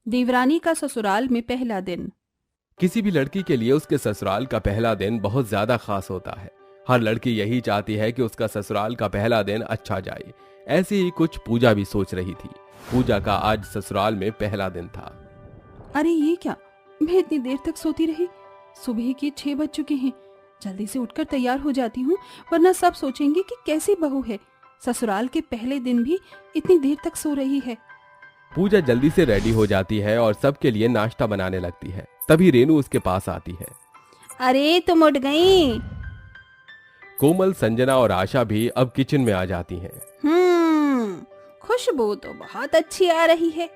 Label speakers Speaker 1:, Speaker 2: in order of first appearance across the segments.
Speaker 1: देवरानी का ससुराल में पहला दिन।
Speaker 2: किसी भी लड़की के लिए उसके ससुराल का पहला दिन बहुत ज्यादा खास होता है। हर लड़की यही चाहती है कि उसका ससुराल का पहला दिन अच्छा जाए। ऐसे ही कुछ पूजा भी सोच रही थी। पूजा का आज ससुराल में पहला दिन था।
Speaker 1: अरे ये क्या, मैं इतनी देर तक सोती रही। सुबह के 6 बज चुके हैं। जल्दी से उठकर तैयार हो जाती हूँ, वरना सब सोचेंगे कि कैसी बहू है, ससुराल के पहले दिन भी इतनी देर तक सो रही है।
Speaker 2: पूजा जल्दी से रेडी हो जाती है और सबके लिए नाश्ता बनाने लगती है। तभी रेनू उसके पास आती है।
Speaker 1: अरे तुम उठ गई?
Speaker 2: कोमल, संजना और आशा भी अब किचन में आ जाती हैं।
Speaker 1: खुशबू तो बहुत अच्छी आ रही है।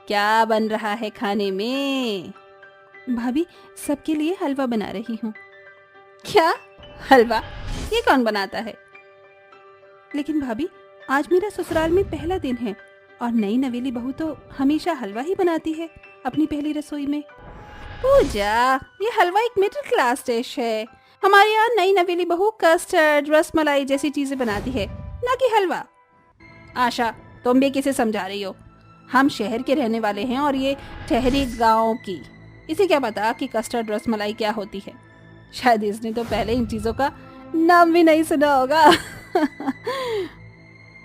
Speaker 1: क्या बन रहा है खाने में? भाभी, सबके लिए हलवा बना रही हूँ। क्या हलवा? ये कौन बनाता है? लेकिन भाभी, आज मेरा ससुराल में पहला दिन है और नई नवेली बहू तो हमेशा हलवा ही बनाती है अपनी पहली रसोई में। पूजा, ये हलवा एक मिडिल क्लास डिश है। हमारे यहाँ नई नवेली बहू कस्टर्ड, रसमलाई जैसी चीजें बनाती है, ना कि हलवा। आशा, तुम भी किसे समझा रही हो? हम शहर के रहने वाले हैं और ये ठहरी गांव की। इसे क्या पता कि कस्टर्ड रसमलाई क्या होती है? शायद इसने तो पहले इन चीजों का नाम भी नहीं सुना होगा।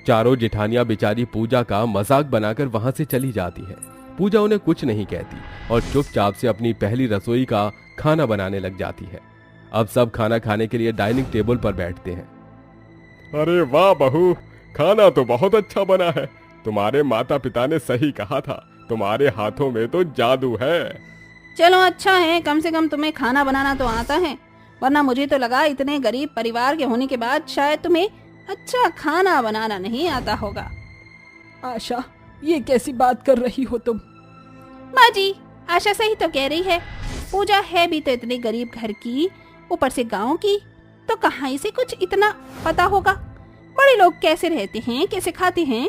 Speaker 2: चारों जेठानियां बेचारी पूजा का मजाक बनाकर वहां से चली जाती है। पूजा उन्हें कुछ नहीं कहती और चुपचाप से अपनी पहली रसोई का खाना बनाने लग जाती है। अब सब खाना खाने के लिए डाइनिंग टेबल पर बैठते हैं।
Speaker 3: अरे वाह बहू, खाना तो बहुत अच्छा बना है। तुम्हारे माता पिता ने सही कहा था, तुम्हारे हाथों में तो जादू है।
Speaker 1: चलो अच्छा है, कम से कम तुम्हें खाना बनाना तो आता है, वरना मुझे तो लगा इतने गरीब परिवार के होने के बाद शायद तुम्हें अच्छा खाना बनाना नहीं आता होगा।
Speaker 4: आशा, ये कैसी बात कर रही हो तुम?
Speaker 1: माँ जी, आशा सही तो कह रही है। पूजा है भी तो इतने गरीब घर की, ऊपर से गांव की, तो कहाँ इसे कुछ इतना पता होगा? बड़े लोग कैसे रहते हैं, कैसे खाते हैं?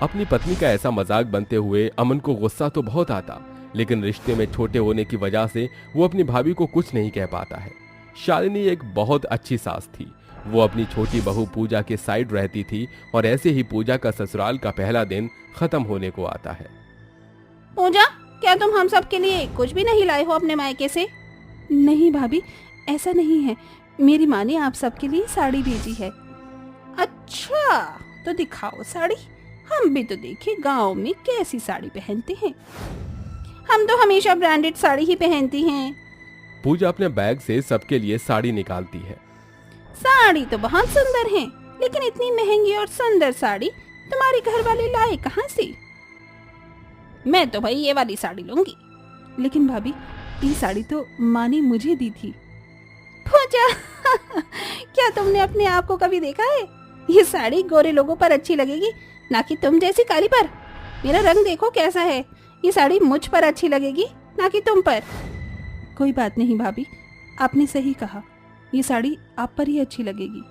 Speaker 2: अपनी पत्नी का ऐसा मजाक बनते हुए अमन को गुस्सा तो बहुत आता, लेकिन रिश्ते में छोटे होने की वजह से वो अपनी भाभी को कुछ नहीं कह पाता है। शालिनी एक बहुत अच्छी सास थी। वो अपनी छोटी बहू पूजा के साइड रहती थी और ऐसे ही पूजा का ससुराल का पहला दिन खत्म होने को आता है।
Speaker 1: पूजा, क्या तुम हम सब के लिए कुछ भी नहीं लाए हो अपने मायके से? नहीं भाभी, ऐसा नहीं है। मेरी माँ ने आप सबके लिए साड़ी भेजी है। अच्छा, तो दिखाओ साड़ी, हम भी तो देखे गांव में कैसी साड़ी पहनते हैं। हम तो हमेशा ब्रांडेड साड़ी ही पहनती हैं।
Speaker 2: पूजा अपने बैग से सबके लिए साड़ी निकालती है।
Speaker 1: साड़ी तो बहुत सुंदर है, लेकिन इतनी महंगी और सुंदर साड़ी तुम्हारे घर वाले लाए कहाँ से? मैं तो भाई ये वाली साड़ी लूंगी।
Speaker 4: लेकिन भाभी, ये साड़ी तो माँ ने मुझे दी थी।
Speaker 1: पूजा, क्या तुमने अपने आप को कभी देखा है? ये साड़ी गोरे लोगों पर अच्छी लगेगी, ना कि तुम जैसी काली पर। मेरा रंग देखो कैसा है। ये साड़ी मुझ पर अच्छी लगेगी, ना कि तुम पर।
Speaker 4: कोई बात नहीं भाभी, आपने सही कहा, ये साड़ी आप पर ही अच्छी लगेगी।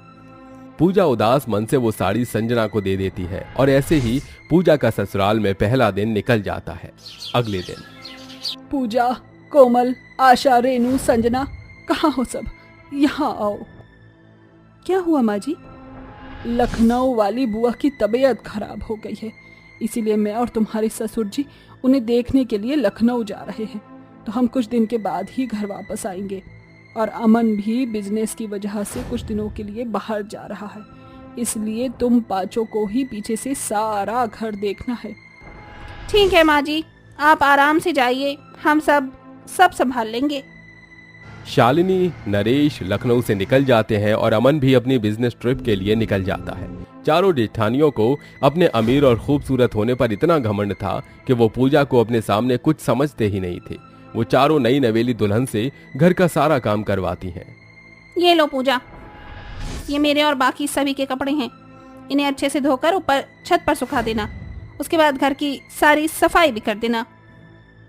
Speaker 2: पूजा उदास मन से वो साड़ी संजना को दे देती है और ऐसे ही पूजा का ससुराल में पहला दिन निकल जाता है। अगले दिन
Speaker 4: पूजा, कोमल, आशा, रेनू, संजना, कहाँ हो सब? यहाँ आओ। क्या हुआ माँ जी? लखनऊ वाली बुआ की तबीयत खराब हो गई है, इसीलिए मैं और तुम्हारे ससुर जी उन्हें देखने के लिए लखनऊ जा रहे हैं। तो हम कुछ दिन के बाद ही घर वापस आएंगे और अमन भी बिजनेस की वजह से कुछ दिनों के लिए बाहर जा रहा है, इसलिए तुम पांचों को ही पीछे से सारा घर देखना है।
Speaker 1: ठीक है माँ जी, आप आराम से जाइए, हम सब संभाल लेंगे।
Speaker 2: शालिनी, नरेश लखनऊ से निकल जाते हैं और अमन भी अपनी बिजनेस ट्रिप के लिए निकल जाता है। चारों जेठानियों को अपने अमीर और खूबसूरत होने पर इतना घमंड था कि वो पूजा को अपने सामने कुछ समझते ही नहीं थे। वो चारों नई नवेली दुल्हन से घर का सारा काम करवाती हैं।
Speaker 1: ये लो पूजा, ये मेरे और बाकी सभी के कपड़े हैं। इन्हें अच्छे से धोकर ऊपर छत पर सुखा देना, उसके बाद घर की सारी सफाई भी कर देना।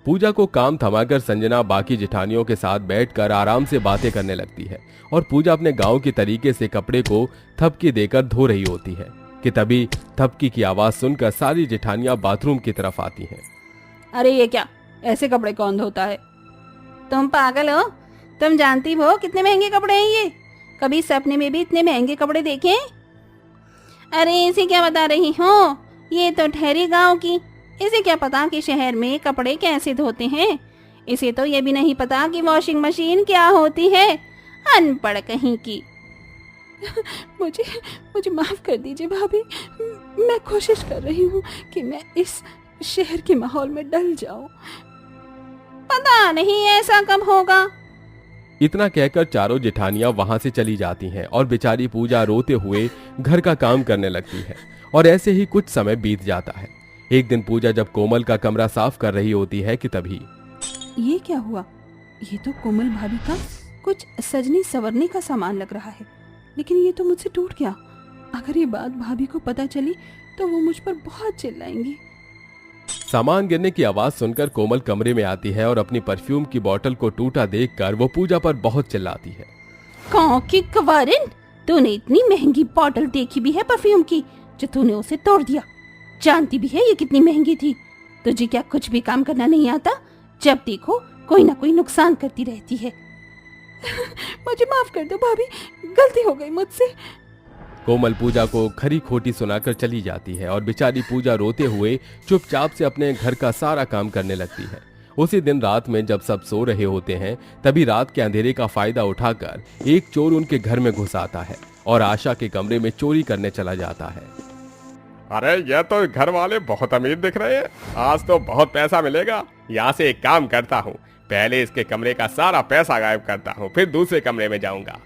Speaker 2: पूजा को काम थमाकर संजना बाकी जेठानियों के साथ बैठकर आराम से बातें करने लगती है और पूजा अपने गांव के तरीके से कपड़े को थपकी देकर धो रही होती है कि तभी थपकी की आवाज सुनकर सारी जेठानियां बाथरूम की तरफ आती हैं।
Speaker 1: अरे ये क्या, ऐसे कपड़े कौन धोता है? तुम पागल हो? तुम जानती हो कितने महंगे कपड़े हैं ये? कभी सपने में भी इतने महंगे कपड़े देखे? अरे इसे क्या बता रही हो? ये तो ठहरी गांव की, इसे क्या पता कि शहर में कपड़े कैसे धोते हैं। इसे तो ये भी नहीं पता कि वॉशिंग मशीन क्या होती है। अनपढ़ कहीं की।
Speaker 4: मुझे मुझे माफ कर दीजिए भाभी। मैं कोशिश कर रही हूँ कि मैं इस शहर के माहौल में डल जाऊं।
Speaker 1: पता नहीं ऐसा कब होगा।
Speaker 2: इतना कहकर चारों जेठानियां वहां से चली जाती हैं और बेचारी पूजा रोते हुए घर का काम करने लगती है। और ऐसे ही कुछ समय बीत जाता है। एक दिन पूजा जब कोमल का कमरा साफ कर रही होती है कि तभी
Speaker 1: ये क्या हुआ? ये तो कोमल भाभी का कुछ सजनी संवरने का सामान लग रहा है, लेकिन ये तो मुझसे टूट गया। अगर ये बात भाभी को पता चली तो वो मुझ पर बहुत चिल्लाएंगी।
Speaker 2: सामान गिरने की आवाज सुनकर कोमल कमरे में आती है और अपनी परफ्यूम की बोतल को टूटा देखकर वो पूजा पर बहुत चिल्लाती है।
Speaker 1: कौन की कवारिन, तूने इतनी महंगी बोतल देखी भी है परफ्यूम की जो तूने उसे तोड़ दिया? जानती भी है ये कितनी महंगी थी। तुझे क्या कुछ भी काम करना नहीं आता? जब देखो कोई ना कोई नुकसान करती रहती है।
Speaker 4: मुझे माफ कर दो भाभी, गलती हो गई मुझसे।
Speaker 2: कोमल पूजा को खरी खोटी सुनाकर चली जाती है और बेचारी पूजा रोते हुए चुपचाप से अपने घर का सारा काम करने लगती है। उसी दिन रात में जब सब सो रहे होते हैं तभी रात के अंधेरे का फायदा उठाकर एक चोर उनके घर में घुस आता है और आशा के कमरे में चोरी करने चला जाता है।
Speaker 3: अरे ये तो घर वाले बहुत अमीर दिख रहे हैं, आज तो बहुत पैसा मिलेगा। यहाँ से एक काम करता हूँ, पहले इसके कमरे का सारा पैसा गायब करता हूँ, फिर दूसरे कमरे में जाऊंगा।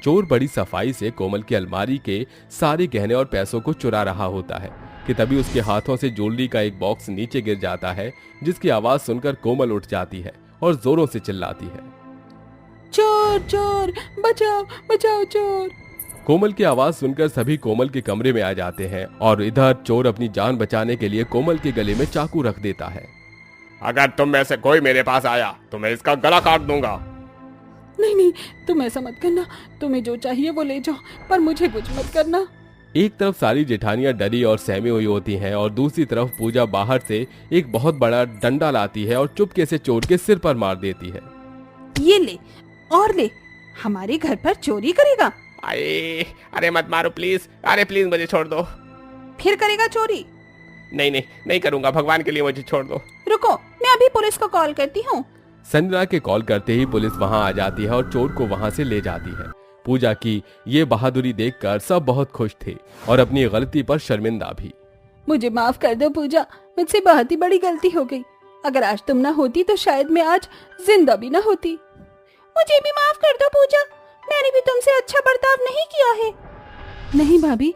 Speaker 2: चोर बड़ी सफाई से कोमल की अलमारी के सारे गहने और पैसों को चुरा रहा होता है कि तभी उसके हाथों से ज्वेलरी का एक बॉक्स नीचे गिर जाता है, जिसकी आवाज सुनकर कोमल उठ जाती है और जोरों से चिल्लाती है,
Speaker 4: चोर चोर, बचाओ बचाओ चोर।
Speaker 2: कोमल की आवाज सुनकर सभी कोमल के कमरे में आ जाते हैं और इधर चोर अपनी जान बचाने के लिए कोमल के गले में चाकू रख देता है।
Speaker 3: अगर तुम में से कोई मेरे पास आया तो मैं इसका गला काट दूंगा।
Speaker 4: नहीं नहीं, तुम ऐसा मत करना। तुम्हें जो चाहिए वो ले जाओ, पर मुझे कुछ मत करना।
Speaker 2: एक तरफ सारी जेठानियां डरी और सहमी हुई होती हैं और दूसरी तरफ पूजा बाहर से एक बहुत बड़ा डंडा लाती है और चुपके से चोर के सिर पर मार देती है।
Speaker 1: ये ले और ले, हमारे घर पर चोरी करेगा?
Speaker 3: अरे मत मारो प्लीज, अरे प्लीज मुझे छोड़ दो।
Speaker 1: फिर करेगा चोरी?
Speaker 3: नहीं करूंगा, भगवान के लिए मुझे छोड़ दो।
Speaker 1: रुको, मैं अभी पुलिस को कॉल करती हूँ।
Speaker 2: संजना के कॉल करते ही पुलिस वहां आ जाती है और चोर को वहां से ले जाती है। पूजा की ये बहादुरी देखकर सब बहुत खुश थे और अपनी गलती पर शर्मिंदा भी।
Speaker 4: मुझे माफ कर दो पूजा, मुझसे बहुत ही बड़ी गलती हो गई। अगर आज तुम ना होती तो शायद मैं आज जिंदा भी ना होती।
Speaker 1: मुझे भी माफ कर दो पूजा, मैंने भी तुमसे अच्छा बर्ताव नहीं किया है।
Speaker 4: नहीं भाभी,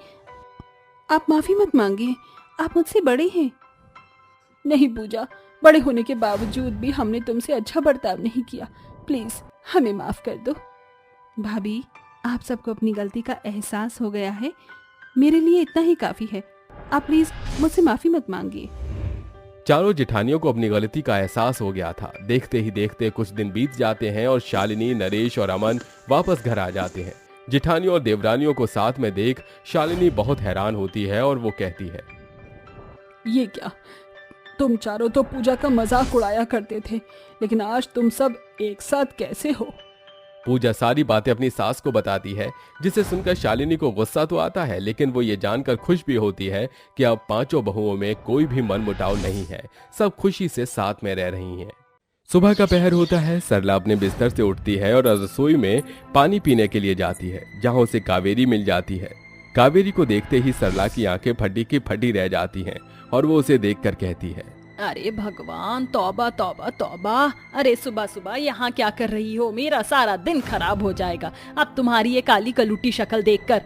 Speaker 4: आप माफी मत मांगिए, आप मुझसे बड़े हैं। नहीं पूजा, बड़े होने के बावजूद भी हमने तुमसे अच्छा बर्ताव नहीं किया। प्लीज हमें माफ कर दो।
Speaker 1: भाभी, आप सबको अपनी गलती का एहसास हो गया है, मेरे लिए इतना ही काफी है। आप प्लीज मुझसे माफी मत मांगिए।
Speaker 2: चारों जेठानियों को अपनी गलती का एहसास हो गया था। देखते ही देखते कुछ दिन बीत जाते हैं और शालिनी, नरेश और अमन वापस घर आ जाते हैं। जेठानियों और देवरानियों को साथ में देख शालिनी बहुत हैरान होती है और वो कहती है,
Speaker 4: ये क्या, तुम चारों तो पूजा का मजाक उड़ाया करते थे, लेकिन आज तुम सब एक साथ कैसे हो?
Speaker 2: पूजा सारी बातें अपनी सास को बताती है, जिसे सुनकर शालिनी को गुस्सा तो आता है, लेकिन वो ये जानकर खुश भी होती है कि अब पांचों बहुओं में कोई भी मनमुटाव नहीं है, सब खुशी से साथ में रह रही हैं। सुबह का पहर होता है। सरला अपने बिस्तर से उठती है और रसोई में पानी पीने के लिए जाती है, जहां उसे कावेरी मिल जाती है। कावेरी को देखते ही सरला की आंखें फटी की फटी रह जाती हैं और वो उसे देखकर कहती है,
Speaker 5: अरे भगवान, तौबा तौबा तौबा। अरे सुबह सुबह यहाँ क्या कर रही हो? मेरा सारा दिन खराब हो जाएगा अब तुम्हारी ये काली कलूटी शक्ल देखकर।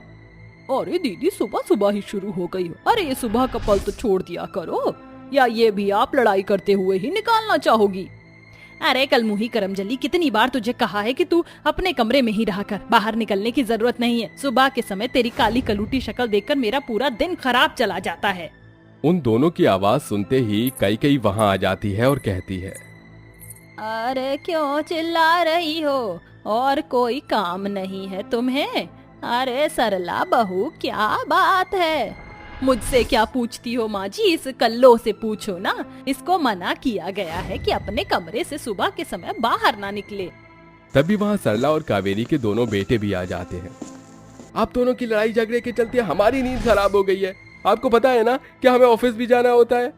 Speaker 5: अरे दीदी, सुबह सुबह ही शुरू हो गई हो। अरे ये सुबह का पल तो छोड़ दिया करो, या ये भी आप लड़ाई करते हुए ही निकालना चाहोगी? अरे कल मुही करमजली, कितनी बार तुझे कहा है कि तू अपने कमरे में ही रहा कर, बाहर निकलने की जरूरत नहीं है। सुबह के समय तेरी काली कलूटी शक्ल देखकर मेरा पूरा दिन खराब चला जाता है।
Speaker 2: उन दोनों की आवाज सुनते ही कई वहां आ जाती है और कहती है,
Speaker 5: अरे क्यों चिल्ला रही हो? और कोई काम नहीं है तुम्हें? अरे सरला बहू, क्या बात है? मुझसे क्या पूछती हो माँ जी? इस कल्लो से पूछो ना। इसको मना किया गया है कि अपने कमरे से सुबह के समय बाहर ना निकले।
Speaker 2: तभी वहां सरला और कावेरी के दोनों बेटे भी आ जाते हैं। आप दोनों की लड़ाई झगड़े के चलते हमारी नींद खराब हो गई है। आपको पता है ना कि हमें ऑफिस भी जाना होता है।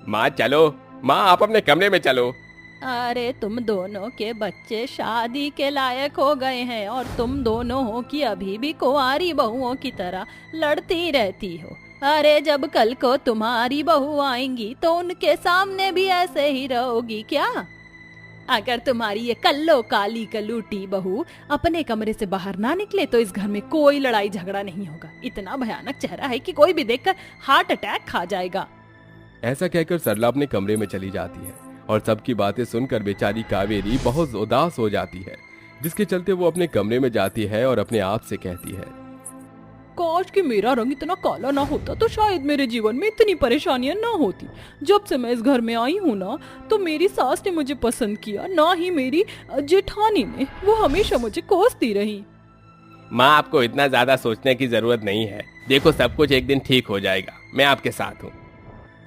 Speaker 3: माँ चलो, माँ आप अपने कमरे में चलो।
Speaker 5: अरे तुम दोनों के बच्चे शादी के लायक हो गए हैं और तुम दोनों हो कि अभी भी कुंवारी बहुओं की तरह लड़ती रहती हो। अरे जब कल को तुम्हारी बहू आएंगी तो उनके सामने भी ऐसे ही रहोगी क्या? अगर तुम्हारी ये कल्लो काली कलूटी बहू अपने कमरे से बाहर ना निकले तो इस घर में कोई लड़ाई झगड़ा नहीं होगा। इतना भयानक चेहरा है कि कोई भी देखकर हार्ट अटैक खा जाएगा।
Speaker 2: ऐसा कहकर सरला अपने कमरे में चली जाती है और सबकी बातें सुनकर बेचारी कावेरी बहुत उदास हो जाती है, जिसके चलते वो अपने कमरे में जाती है और अपने आप से कहती है,
Speaker 5: काश कि मेरा रंग इतना काला ना होता तो शायद मेरे जीवन में इतनी परेशानियां ना होती। जब से मैं इस घर में आई हूँ ना तो मेरी सास ने मुझे पसंद किया, ना ही मेरी जेठानी ने। वो हमेशा मुझे कोसती रही।
Speaker 3: माँ आपको इतना ज्यादा सोचने की जरूरत नहीं है, देखो सब कुछ एक दिन ठीक हो जाएगा, मैं आपके साथ हूँ।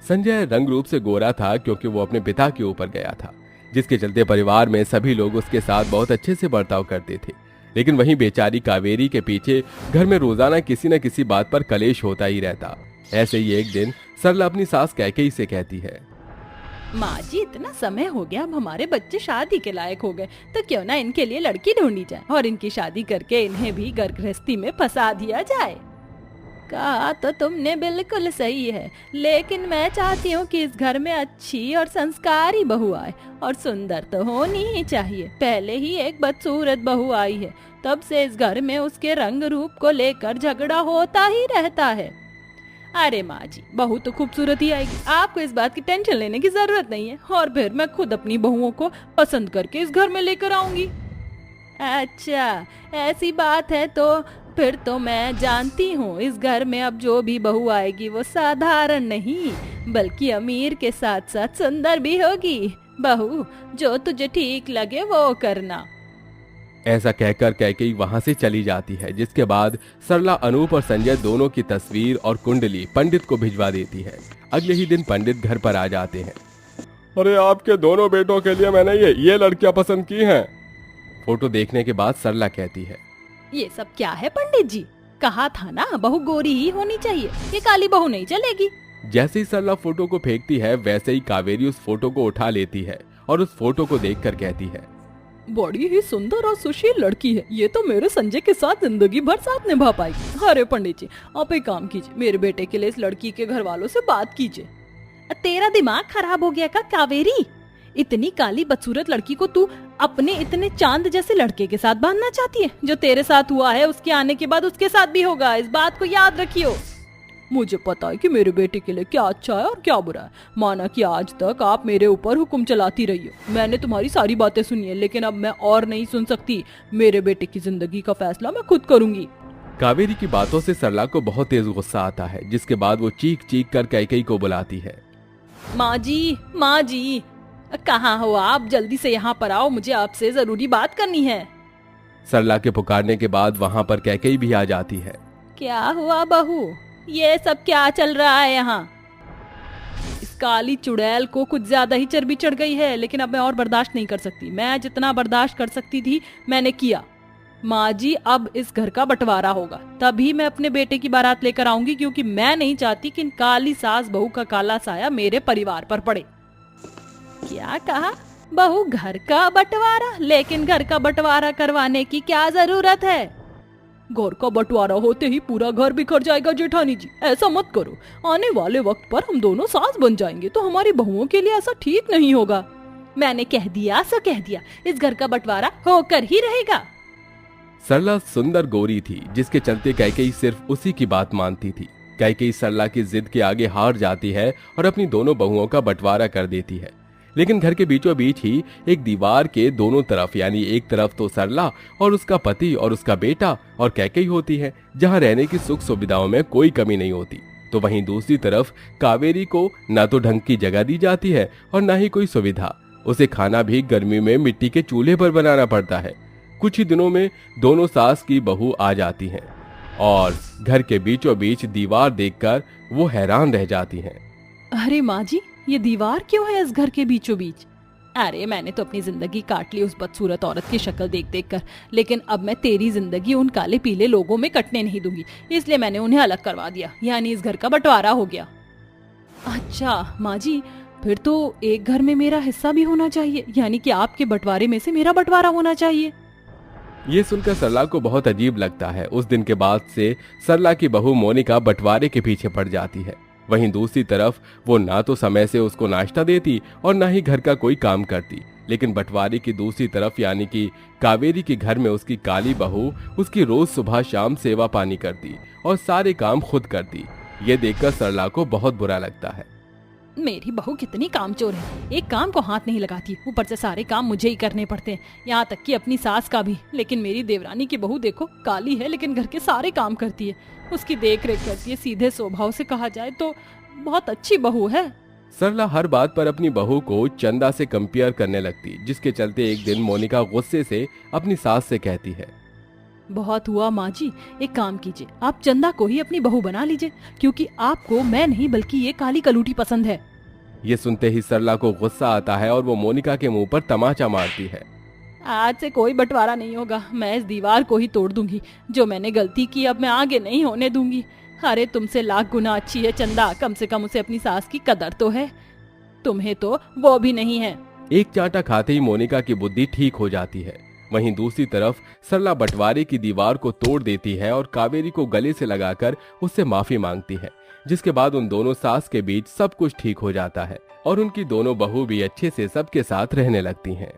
Speaker 2: संजय रंग रूप से गोरा था क्योंकि वो अपने पिता के ऊपर गया था, जिसके चलते परिवार में सभी लोग उसके साथ बहुत अच्छे से बर्ताव करते थे। लेकिन वहीं बेचारी कावेरी के पीछे घर में रोजाना किसी न किसी बात पर कलेश होता ही रहता। ऐसे ही एक दिन सरला अपनी सास कैकेयी से कहती है,
Speaker 5: माँ जी इतना समय हो गया, अब हमारे बच्चे शादी के लायक हो गए तो क्यों ना इनके लिए लड़की ढूंढी जाए और इनकी शादी करके इन्हें भी घर गृहस्थी में फंसा दिया जाए। कहा तो तुमने बिल्कुल सही है, लेकिन मैं चाहती हूँ कि इस घर में अच्छी और संस्कारी बहू आए और सुंदर तो होनी ही चाहिए। पहले ही एक बदसूरत बहू आई है, तब से इस घर में उसके रंग रूप को लेकर झगड़ा होता ही रहता है। अरे माँ जी बहू तो खूबसूरत ही आएगी, आपको इस बात की टेंशन लेने की जरूरत नहीं है और फिर मैं खुद अपनी बहुओं को पसंद करके इस घर में लेकर आऊंगी। अच्छा ऐसी बात है तो फिर तो मैं जानती हूँ इस घर में अब जो भी बहू आएगी वो साधारण नहीं बल्कि अमीर के साथ साथ सुंदर भी होगी। बहू जो तुझे ठीक लगे वो करना।
Speaker 2: ऐसा कहकर कैकेयी वहां से चली जाती है, जिसके बाद सरला अनूप और संजय दोनों की तस्वीर और कुंडली पंडित को भिजवा देती है। अगले ही दिन पंडित घर पर आ जाते हैं।
Speaker 3: अरे आपके दोनों बेटों के लिए मैंने ये लड़कियां पसंद की हैं।
Speaker 2: फोटो देखने के बाद सरला कहती है,
Speaker 5: ये सब क्या है पंडित जी? कहा था ना बहू गोरी ही होनी चाहिए, ये काली बहू नहीं चलेगी।
Speaker 2: जैसे ही सरला फोटो को फेंकती है वैसे ही कावेरी उस फोटो को उठा लेती है और उस फोटो को देखकर कहती है,
Speaker 5: बड़ी ही सुंदर और सुशील लड़की है, ये तो मेरे संजय के साथ जिंदगी भर साथ निभा पाएगी। अरे पंडित जी आप एक काम कीजिए, मेरे बेटे के लिए इस लड़की के घर वालों से बात कीजिए। तेरा दिमाग खराब हो गया का कावेरी? इतनी काली बदसूरत लड़की को तू अपने इतने चांद जैसे लड़के के साथ बांधना चाहती है? जो तेरे साथ हुआ है उसके आने के बाद उसके साथ भी होगा, इस बात को याद रखियो। मुझे पता है कि मेरे बेटे के लिए क्या अच्छा है और क्या बुरा है। माना कि आज तक आप मेरे ऊपर हुक्म चलाती रही हो, मैंने तुम्हारी सारी बातें सुनी है, लेकिन अब मैं और नहीं सुन सकती। मेरे बेटे की जिंदगी का फैसला मैं खुद करूंगी।
Speaker 2: कावेरी की बातों से सरला को बहुत तेज गुस्सा आता है, जिसके बाद वो चीख चीख कर कैकेयी को बुलाती है।
Speaker 5: माँ जी कहाँ हो आप? जल्दी से यहाँ पर आओ, मुझे आपसे जरूरी बात करनी है।
Speaker 2: सरला के पुकारने के बाद वहाँ पर कैकेयी भी आ जाती है।
Speaker 5: क्या हुआ बहू? ये सब क्या चल रहा है यहाँ? इस काली चुड़ैल को कुछ ज्यादा ही चर्बी चढ़ गई है, लेकिन अब मैं और बर्दाश्त नहीं कर सकती। मैं जितना बर्दाश्त कर सकती थी मैंने किया। माँ जी अब इस घर का बंटवारा होगा, तभी मैं अपने बेटे की बारात लेकर आऊंगी, क्योंकि मैं नहीं चाहती कि इन काली सास बहू का काला साया मेरे परिवार पर पड़े। क्या कहा? बहू घर का बंटवारा? लेकिन घर का बंटवारा करवाने की क्या जरूरत है? घर का बंटवारा होते ही पूरा घर बिखर जाएगा जेठानी जी, ऐसा मत करो। आने वाले वक्त पर हम दोनों सास बन जाएंगे तो हमारी बहुओं के लिए ऐसा ठीक नहीं होगा। मैंने कह दिया सो कह दिया, इस घर का बंटवारा होकर ही रहेगा।
Speaker 2: सरला सुंदर गोरी थी, जिसके चलते कैकेयी सिर्फ उसी की बात मानती थी। कैकेयी सरला की जिद के आगे हार जाती है और अपनी दोनों बहुओं का बंटवारा कर देती है। लेकिन घर के बीचों बीच ही एक दीवार के दोनों तरफ, यानी एक तरफ तो सरला और उसका पति और उसका बेटा और कैकेयी होती है, जहां रहने की सुख सुविधाओं में कोई कमी नहीं होती, तो वहीं दूसरी तरफ कावेरी को न तो ढंग की जगह दी जाती है और न ही कोई सुविधा। उसे खाना भी गर्मी में मिट्टी के चूल्हे पर बनाना पड़ता है। कुछ ही दिनों में दोनों सास की बहू आ जाती हैं और घर के बीचों बीच दीवार देखकर वो हैरान रह जाती हैं।
Speaker 5: अरे माँ जी ये दीवार क्यों है इस घर के बीचों बीच? अरे मैंने तो अपनी जिंदगी काट ली उस बदसूरत औरत की शक्ल देख देख कर, लेकिन अब मैं तेरी जिंदगी उन काले पीले लोगों में कटने नहीं दूंगी, इसलिए मैंने उन्हें अलग करवा दिया, यानी इस घर का बंटवारा हो गया। अच्छा माँ जी फिर तो एक घर में मेरा हिस्सा भी होना चाहिए, यानी कि आपके बंटवारे में से मेरा बंटवारा होना चाहिए।
Speaker 2: ये सुनकर सरला को बहुत अजीब लगता है। उस दिन के बाद से सरला की बहू मोनिका बंटवारे के पीछे पड़ जाती है। वहीं दूसरी तरफ वो ना तो समय से उसको नाश्ता देती और ना ही घर का कोई काम करती। लेकिन बंटवारे की दूसरी तरफ यानी कि कावेरी के घर में उसकी काली बहू उसकी रोज सुबह शाम सेवा पानी करती और सारे काम खुद करती। ये देखकर सरला को बहुत बुरा लगता है।
Speaker 5: मेरी बहू कितनी कामचोर है, एक काम को हाथ नहीं लगाती, ऊपर से सारे काम मुझे ही करने पड़ते हैं, यहाँ तक कि अपनी सास का भी। लेकिन मेरी देवरानी की बहू देखो, काली है लेकिन घर के सारे काम करती है, उसकी देख रेख करती है। सीधे स्वभाव से कहा जाए तो बहुत अच्छी बहू है।
Speaker 2: सरला हर बात पर अपनी बहू को चंदा से कंपेयर करने लगती, जिसके चलते एक दिन मोनिका गुस्से से अपनी सास से कहती है,
Speaker 5: बहुत हुआ माँ जी, एक काम कीजिए, आप चंदा को ही अपनी बहू बना लीजिए, क्योंकि आपको मैं नहीं बल्कि ये काली कलूटी पसंद है।
Speaker 2: ये सुनते ही सरला को गुस्सा आता है और वो मोनिका के मुंह पर तमाचा मारती है।
Speaker 5: आज से कोई बंटवारा नहीं होगा, मैं इस दीवार को ही तोड़ दूंगी। जो मैंने गलती की अब मैं आगे नहीं होने दूंगी। अरे तुमसे लाख गुना अच्छी है चंदा, कम से कम उसे अपनी सास की कदर तो है, तुम्हें तो वो भी नहीं है।
Speaker 2: एक चांटा खाते ही मोनिका की बुद्धि ठीक हो जाती है। वहीं दूसरी तरफ सरला बंटवारे की दीवार को तोड़ देती है और कावेरी को गले से लगाकर उससे माफी मांगती है, जिसके बाद उन दोनों सास के बीच सब कुछ ठीक हो जाता है और उनकी दोनों बहू भी अच्छे से सबके साथ रहने लगती हैं।